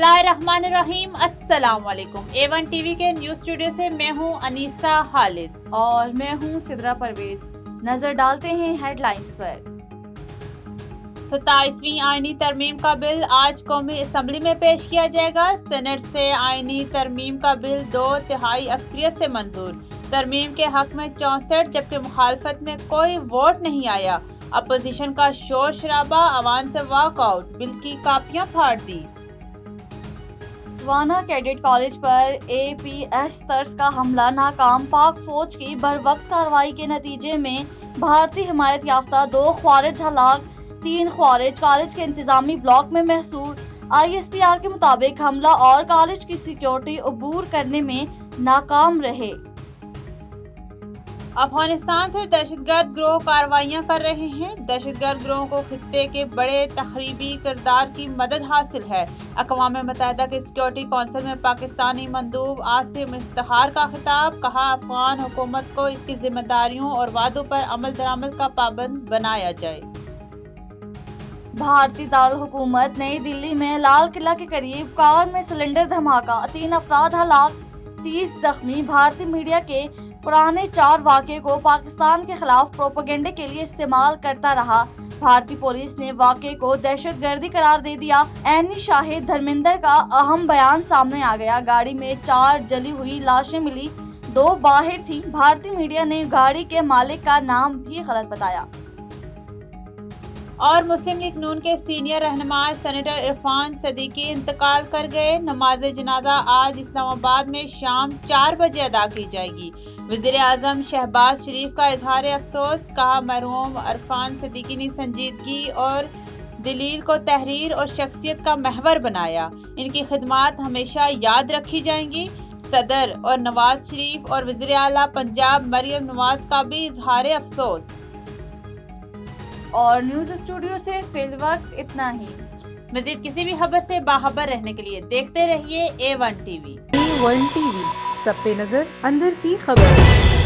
बिस्मिल्लाहिर्रहमानिर्रहीम। अस्सलाम वालेकुम। A1 टीवी के न्यूज स्टूडियो से मैं हूं अनीसा खालिद और मैं हूं सिद्रा परवेज। नजर डालते हैं हेडलाइंस पर। 27वीं आईनी तरमीम का बिल आज कौमी असम्बली में पेश किया जाएगा। सेनेट से आईनी तरमीम का बिल 2/3 अक्सरियत से मंजूर। तरमीम के हक में 64 जबकि मुखालफत में कोई वोट नहीं आया। अपोजिशन का शोर शराबा, अवाम से वॉकआउट, बिल की कापियां फाड़ दी। वाना कैडेट कॉलेज पर APS तर्स का हमला नाकाम। पाक फौज की बरवक्त कार्रवाई के नतीजे में भारतीय हिमायत याफ्ता 2 ख्वारिज हलाक, 3 ख्वारिज कॉलेज के इंतजामी ब्लॉक में महसूर। ISPR के मुताबिक हमला और कॉलेज की सिक्योरिटी अबूर करने में नाकाम रहे। अफगानिस्तान से दहशतगर्द गिरोह कार्रवाइयां कर रहे हैं। दहशतगर्द गिरोह को खित्ते के बड़े तखरीबी किरदार की मदद हासिल है। अक़वाम मुत्तहिदा के सिक्योरिटी कौंसिल में पाकिस्तानी मंदूब आसिम इफ्तिखार का खिताब। कहा, अफगान हुकूमत को इसकी जिम्मेदारियों और वादों पर अमल दरामद का पाबंद बनाया जाए। भारतीय दारुल हुकूमत नई दिल्ली में लाल किला के करीब कार में सिलेंडर धमाका, 3 अफराद हलाक, 30 जख्मी। भारतीय मीडिया के पुराने 4 वाक़े को पाकिस्तान के खिलाफ प्रोपेगेंडे के लिए इस्तेमाल करता रहा। भारतीय पुलिस ने वाक़े को दहशतगर्दी करार दे दिया। एनी शाहिद धर्मेंद्र का अहम बयान सामने आ गया। गाड़ी में 4 जली हुई लाशें मिली, 2 बाहर थी। भारतीय मीडिया ने गाड़ी के मालिक का नाम भी गलत बताया। और मुस्लिम लीग नून के सीनियर रहनुमा सेनेटर इरफान सदीकी इंतकाल कर गए। नमाज जनाजा आज इस्लामाबाद में शाम 4 बजे अदा की जाएगी। वज़ीर आज़म शहबाज शरीफ का इजहार अफसोस। कहा, मरहूम इरफान सदीकी ने संजीदगी और दलील को तहरीर और शख्सियत का महवर बनाया। इनकी खिदमात हमेशा याद रखी जाएंगी। सदर और नवाज शरीफ और वज़ीर आला पंजाब मरियम नवाज का भी इजहार अफसोस। और न्यूज स्टूडियो से फिलवक्त इतना ही। मज़ीद किसी भी खबर से बाखबर रहने के लिए देखते रहिए A1 टीवी। A1 टीवी, सब पे नजर, अंदर की खबर।